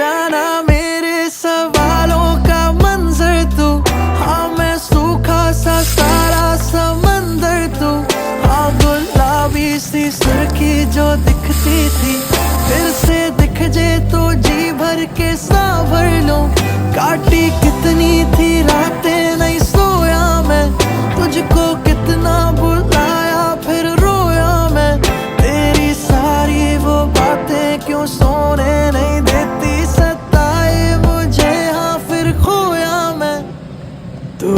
जाना मेरे सवालों का मंजर तू। हाँ मैं सूखा सा सारा समंदर तू। हाँ गुलाबी सी सुर्खी जो दिखती थी फिर से दिख जे तो जी भर के सांभर लूं। काटी कितनी थी रातें नहीं सोया मैं, तुझको कितना बुलाया फिर रोया मैं। तेरी सारी वो बातें क्यों सोने नहीं देती, सताए मुझे हाँ फिर खोया मैं। तू